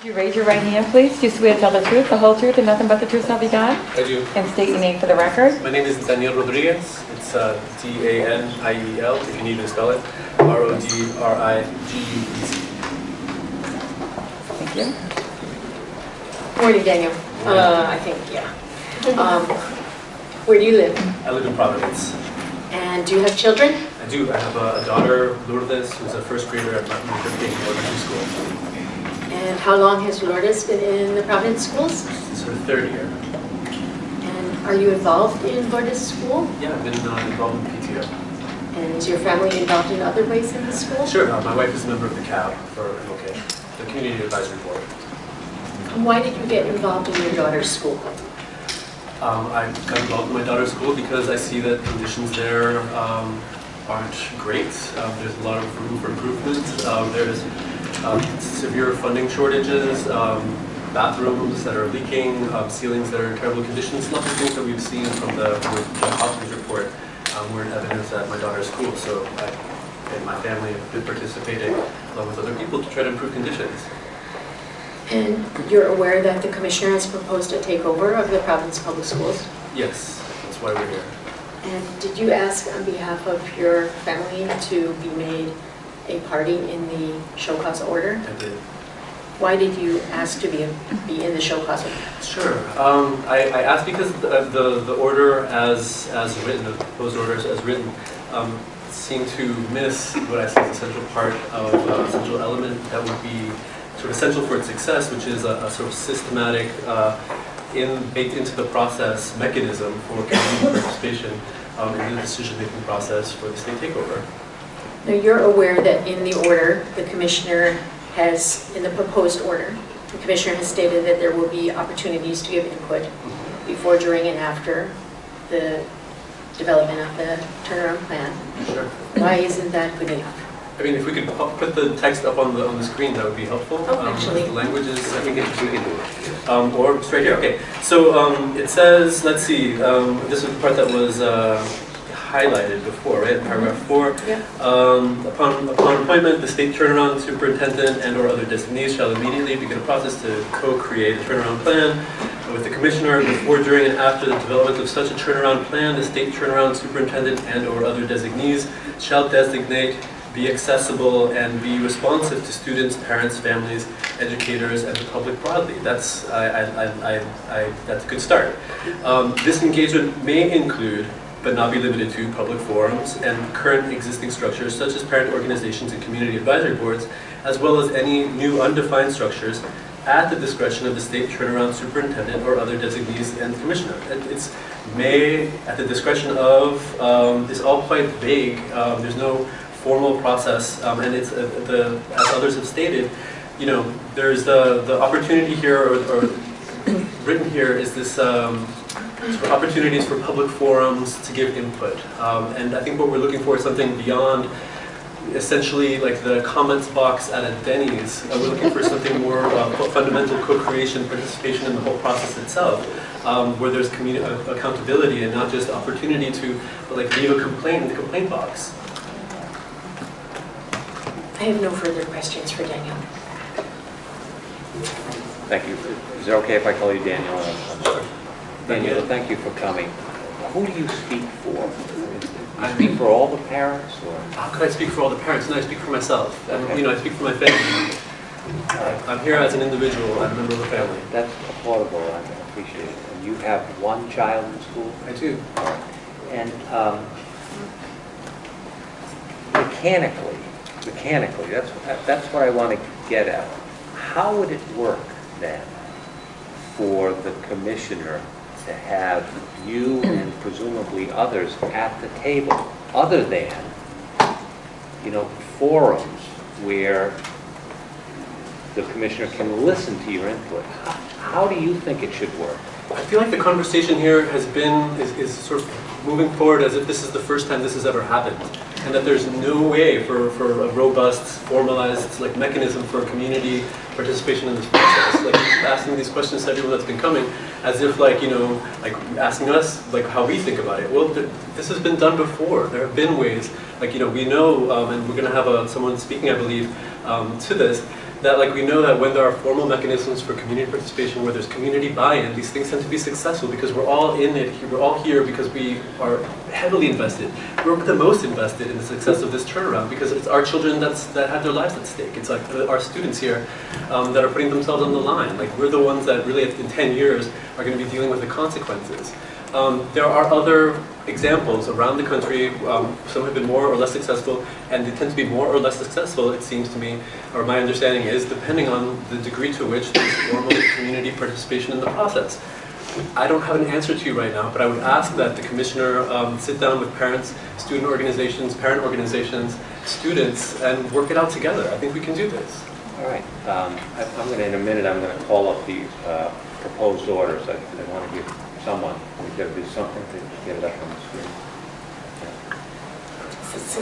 you raise your right hand, please? Do you swear to tell the truth, the whole truth, and nothing but the truth, so help you God? I do. And state your name for the record. My name is Daniel Rodriguez. It's D-A-N-I-E-L, if you need me to spell it. R-O-D-R-I-G-U-E-Z. Thank you. Morning, Daniel. I think, yeah. Where do you live? I live in Providence. And do you have children? I do. I have a daughter, Lourdes, who's a first grader at Martin Luther King Elementary School. And how long has Lourdes been in the Providence schools? It's her third year. And are you involved in Lourdes school? Yeah, I've been involved in PTO. And is your family involved in other ways in the school? Sure. My wife is a member of the CAB for MLK, the Community Advisory Board. And why did you get involved in your daughter's school? I got involved in my daughter's school because I see that conditions there aren't great. There's a lot of room for improvement. There's severe funding shortages, bathrooms that are leaking, ceilings that are in terrible conditions. Lots of things that we've seen from the Hopkins report were in evidence at my daughter's school. So I and my family have been participating along with other people to try to improve conditions. And you're aware that the commissioner has proposed a takeover of the Providence Public Schools? Yes, that's why we're here. And did you ask on behalf of your family to be made a party in the show cause order? I did. Why did you ask to be in the show cause order? Sure. I asked because the order as written, the proposed orders as written, seem to miss what I see as a central part of a central element that would be sort of essential for its success, which is a sort of systematic, baked into the process mechanism for community participation in the decision-making process for the state takeover. Now, you're aware that in the order, the commissioner has, in the proposed order, the commissioner has stated that there will be opportunities to give input before, during, and after the development of the turnaround plan. Sure. Why isn't that good enough? I mean, if we could put the text up on the screen, that would be helpful. Oh, actually. The languages, I think we can do it. Or straight here. Okay. So it says, let's see. This is the part that was highlighted before, right? Paragraph 4. Yeah. Upon appointment, the state turnaround superintendent and/or other designees shall immediately begin a process to co-create a turnaround plan with the commissioner before, during, and after the development of such a turnaround plan. The state turnaround superintendent and/or other designees shall designate, be accessible, and be responsive to students, parents, families, educators, and the public broadly. That's that's a good start. This engagement may include, but not be limited to, public forums and current existing structures such as parent organizations and community advisory boards, as well as any new undefined structures at the discretion of the state turnaround superintendent or other designees and commissioner. It's may, at the discretion of, is all quite vague. There's no formal process, and it's as others have stated, you know, there's the opportunity here, or written here, is this sort of opportunities for public forums to give input, and I think what we're looking for is something beyond essentially like the comments box at a Denny's. We're looking for something more fundamental co-creation, participation in the whole process itself, where there's accountability and not just opportunity to like leave a complaint in the complaint box. I have no further questions for Daniel. Thank you. Is it okay if I call you Daniel? I'm sorry. Daniel, thank you for coming. Who do you speak for? Do you speak for all the parents, or? How could I speak for all the parents? No, I speak for myself. And, you know, I speak for my family. I'm here as an individual. I'm a member of the family. That's applaudable. I appreciate it. And you have one child in school? I do. And mechanically, that's what I want to get at. How would it work then for the commissioner to have you and presumably others at the table, other than, you know, forums where the commissioner can listen to your input? How do you think it should work? I feel like the conversation here has been, is sort of moving forward as if this is the first time this has ever happened, and that there's no way for a robust, formalized like mechanism for community participation in this process. Like asking these questions to everyone that's been coming, as if like, you know, like asking us like how we think about it. Well, this has been done before. There have been ways, like, you know, we know, and we're going to have someone speaking, I believe, to this, that like we know that when there are formal mechanisms for community participation, where there's community buy-in, these things tend to be successful because we're all in it. We're all here because we are heavily invested. We're the most invested in the success of this turnaround because it's our children that have their lives at stake. It's like our students here that are putting themselves on the line. Like we're the ones that really in 10 years are going to be dealing with the consequences. There are other examples around the country. Some have been more or less successful, and they tend to be more or less successful, it seems to me, or my understanding is, depending on the degree to which there's formal community participation in the process. I don't have an answer to you right now, but I would ask that the commissioner sit down with parents, student organizations, parent organizations, students, and work it out together. I think we can do this. All right. I'm going to, in a minute, I'm going to call up the proposed orders. I want to give someone, we've got to do something to get it up on the screen. It's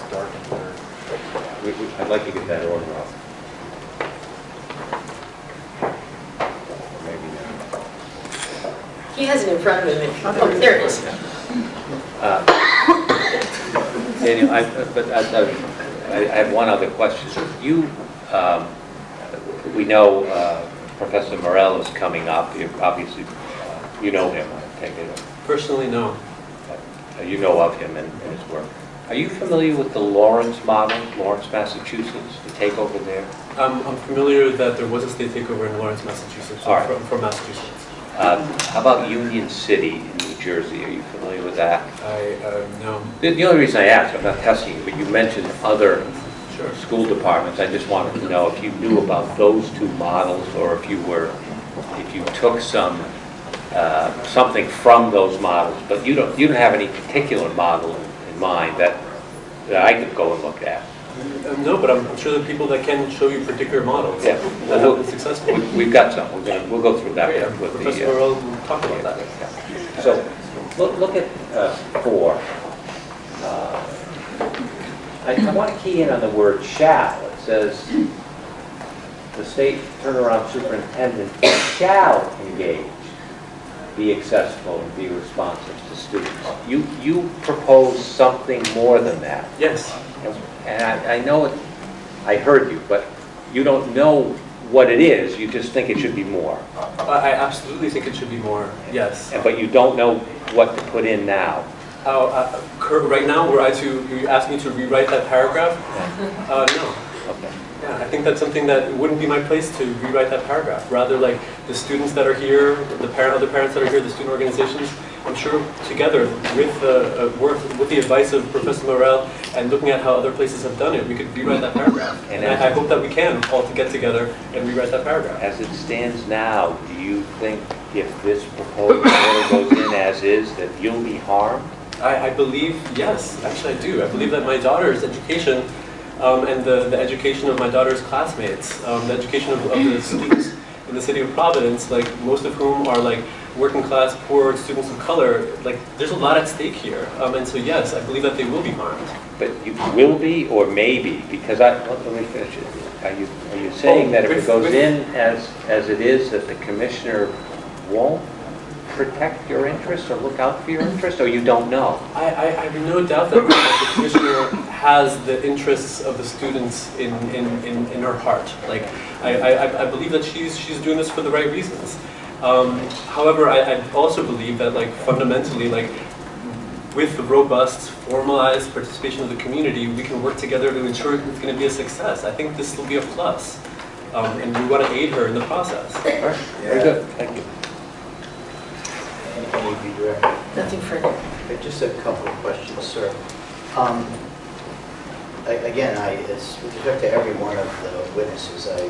dark in there. I'd like to get that order up. Maybe not. He has it in front of him. Oh, there it is. Daniel, I have one other question. We know Professor Morell is coming up. Obviously, you know him, I take it. Personally, no. You know of him and his work. Are you familiar with the Lawrence model, Lawrence, Massachusetts, the takeover there? I'm familiar that there was a state takeover in Lawrence, Massachusetts, All right. from Massachusetts. How about Union City in New Jersey? Are you familiar with that? No. The only reason I asked, I'm not testing you, but you mentioned other Sure. school departments. I just wanted to know if you knew about those two models, or if you took something from those models, but you don't have any particular model in mind that I could go and look at. No, but I'm sure there are people that can show you particular models Yeah. that have been successful. We've got some. We'll go through that Yeah, with Professor the. Morell will talk about that. So look at 4. I want to key in on the word shall. It says the state turnaround superintendent shall engage, be accessible, and be responsive to students. You propose something more than that. Yes. And I know it, I heard you, but you don't know what it is. You just think it should be more. I absolutely think it should be more, yes. But you don't know what to put in now. Right now, you asked me to rewrite that paragraph? No. Okay. Yeah, I think that's something that it wouldn't be my place to rewrite that paragraph. Rather, like the students that are here, other parents that are here, the student organizations, I'm sure together with the advice of Professor Morell and looking at how other places have done it, we could rewrite that paragraph. And I hope that we can all to get together and rewrite that paragraph. As it stands now, do you think if this proposed order goes in as is, that you'll be harmed? I believe, yes, actually I do. I believe that my daughter's education and the education of my daughter's classmates, the education of the students in the city of Providence, like most of whom are like working class, poor students of color, like there's a lot at stake here. And so yes, I believe that they will be harmed. But you will be or maybe, because let me finish it. Are you saying that if it goes in as it is, that the commissioner won't protect your interests or look out for your interests, or you don't know? I have no doubt that the commissioner has the interests of the students in her heart. Like I believe that she's doing this for the right reasons. However, I also believe that like fundamentally, like with the robust, formalized participation of the community, we can work together to ensure it's going to be a success. I think this will be a plus, and we want to aid her in the process. All right. Very good. Thank you. Nothing further. Just a couple of questions, sir. Again, with respect to every one of the witnesses, I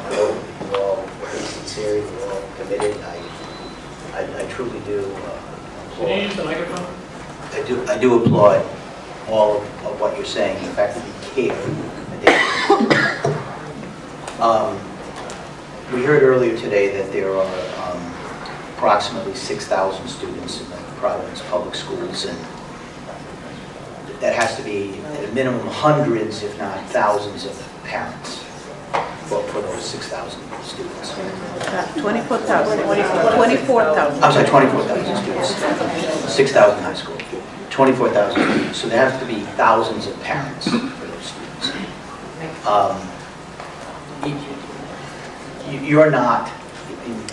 know you're all very sincere, you're all committed. I truly do applaud. Can you use the microphone? I do applaud all of what you're saying, the fact that you care. We heard earlier today that there are approximately 6,000 students in the Providence Public Schools, and that has to be at a minimum hundreds, if not thousands, of parents for those 6,000 students. 24,000. 24,000. I'm sorry, 24,000 students, 6,000 high school, 24,000 students, so there have to be thousands of parents for those students. You're not,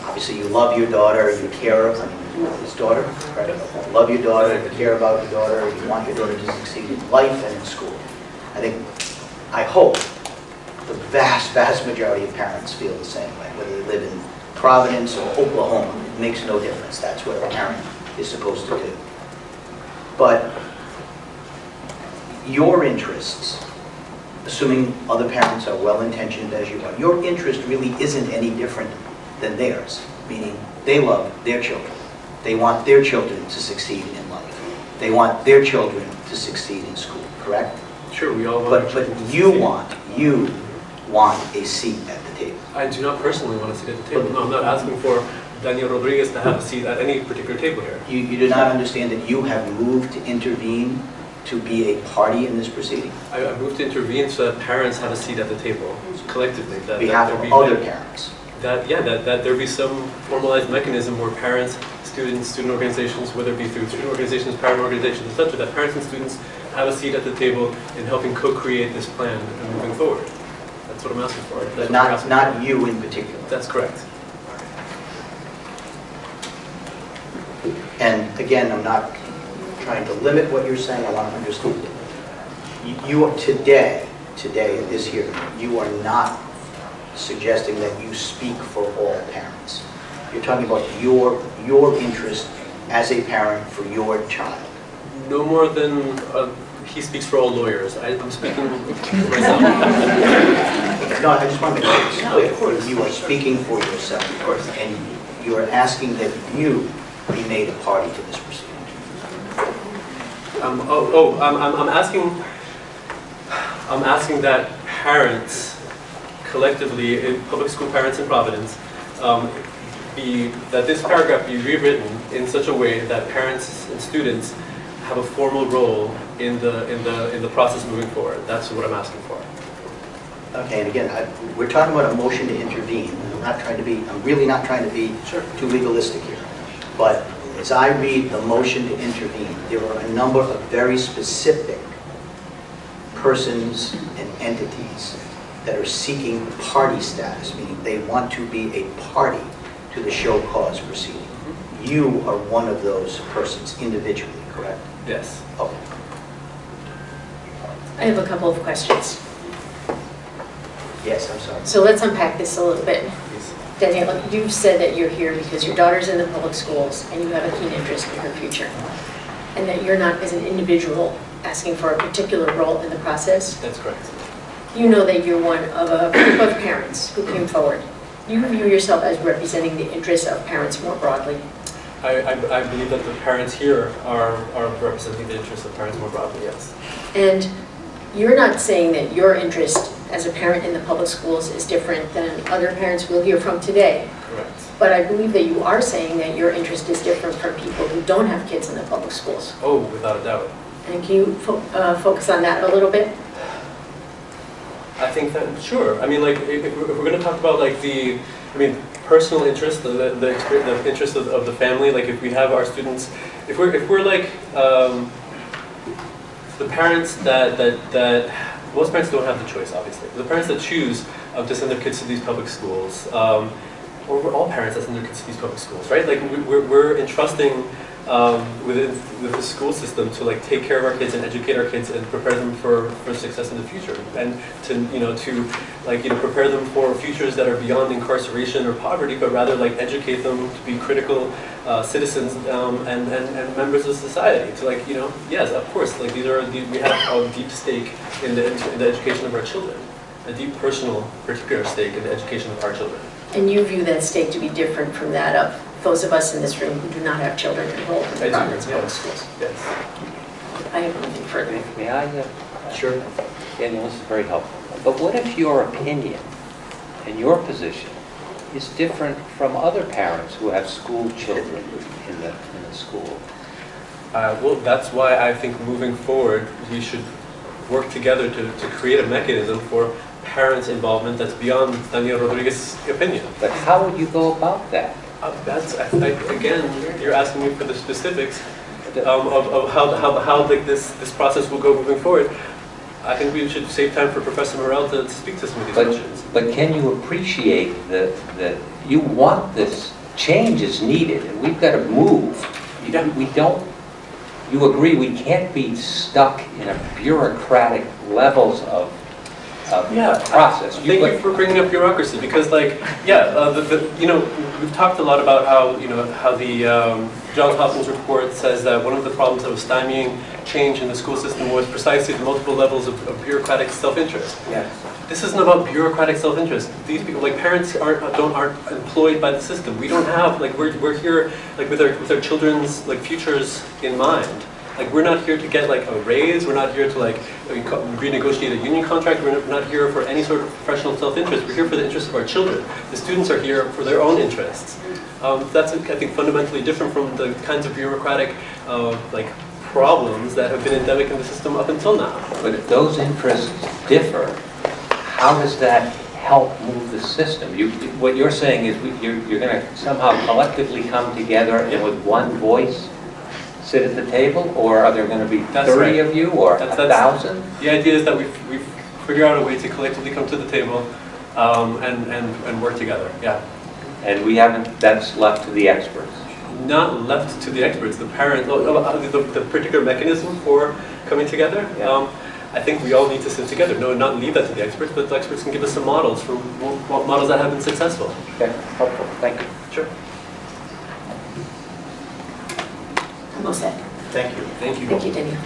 obviously you love your daughter, you care, I mean, his daughter, right? You love your daughter, you care about your daughter, you want your daughter to succeed in life and in school. I hope the vast majority of parents feel the same way, whether they live in Providence or Oklahoma, it makes no difference. That's what a parent is supposed to do. But your interests, assuming other parents are well-intentioned as you are, your interest really isn't any different than theirs, meaning they love their children. They want their children to succeed in life. They want their children to succeed in school, correct? Sure, we all want. But you want a seat at the table. I do not personally want a seat at the table. No, I'm not asking for Daniel Rodriguez to have a seat at any particular table here. You do not understand that you have moved to intervene to be a party in this proceeding? I moved to intervene so that parents have a seat at the table collectively. On behalf of other parents? That there be some formalized mechanism where parents, students, student organizations, whether it be through student organizations, parent organizations, etc., that parents and students have a seat at the table in helping co-create this plan and moving forward. That's what I'm asking for. But not you in particular? That's correct. And again, I'm not trying to limit what you're saying, I want to understand. You are today in this hearing, you are not suggesting that you speak for all parents. You're talking about your interest as a parent for your child. No more than he speaks for all lawyers. I'm speaking for myself. No, I just want to make sure it's clear. You are speaking for yourself, of course, and you are asking that you be made a party to this proceeding. I'm asking that parents, collectively, public school parents in Providence, that this paragraph be rewritten in such a way that parents and students have a formal role in the process moving forward. That's what I'm asking for. Okay, and again, we're talking about a motion to intervene. I'm really not trying to be too legalistic here. But as I read the motion to intervene, there are a number of very specific persons and entities that are seeking party status, meaning they want to be a party to the show cause proceeding. You are one of those persons individually, correct? Yes. Okay. I have a couple of questions. Yes, I'm sorry. So let's unpack this a little bit. Please. Danielle, you've said that you're here because your daughter's in the public schools and you have a keen interest in her future. And that you're not, as an individual, asking for a particular role in the process. That's correct. You know that you're one of a group of parents who came forward. You view yourself as representing the interests of parents more broadly. I believe that the parents here are representing the interests of parents more broadly, yes. And you're not saying that your interest as a parent in the public schools is different than other parents we'll hear from today. Correct. But I believe that you are saying that your interest is different from people who don't have kids in the public schools. Oh, without a doubt. And can you focus on that a little bit? I think that, sure. I mean, like, if we're going to talk about, like, personal interest, the interest of the family, like, if we have our students, if we're like, the parents that most parents don't have the choice, obviously. The parents that choose to send their kids to these public schools, or we're all parents that send their kids to these public schools, right? Like, we're entrusting with the school system to, like, take care of our kids and educate our kids and prepare them for success in the future, and to prepare them for futures that are beyond incarceration or poverty, but rather, like, educate them to be critical citizens and members of society. To, like, yes, of course, like, we have a deep stake in the education of our children, a deep personal, particular stake in the education of our children. And you view that stake to be different from that of those of us in this room who do not have children enrolled in the Providence Public Schools. Yes. I have nothing further. May I? Sure. Daniel, this is very helpful. But what if your opinion and your position is different from other parents who have school children in the school? Well, that's why I think moving forward, we should work together to create a mechanism for parents' involvement that's beyond Daniel Rodriguez's opinion. But how would you go about that? Again, you're asking me for the specifics. of how like this process will go moving forward, I think we should save time for Professor Morel to speak to some of these questions. But can you appreciate that you want this change is needed, and we've got to move. Yeah. We don't, you agree we can't be stuck in a bureaucratic levels of process. Thank you for bringing up bureaucracy, because like, you know, we've talked a lot about how, you know, how the Johns Hopkins report says that one of the problems that was stymieing change in the school system was precisely the multiple levels of bureaucratic self-interest. Yes. This isn't about bureaucratic self-interest. These people, like parents, aren't employed by the system. We don't have, like, we're here like with our children's like futures in mind. Like, we're not here to get like a raise. We're not here to like renegotiate a union contract. We're not here for any sort of professional self-interest. We're here for the interests of our children. The students are here for their own interests. That's, I think, fundamentally different from the kinds of bureaucratic like problems that have been endemic in the system up until now. But if those interests differ, how does that help move the system? What you're saying is you're going to somehow collectively come together and with one voice sit at the table, or are there going to be 30 of you, or 1,000? The idea is that we figure out a way to collectively come to the table and work together. Yeah. And we haven't. That's left to the experts. Not left to the experts. The parent, the particular mechanism for coming together. Yeah. I think we all need to sit together. No, not leave that to the experts, but the experts can give us some models for models that have been successful. Okay, helpful. Thank you. Sure. I'm all set. Thank you. Thank you. Thank you, Danielle.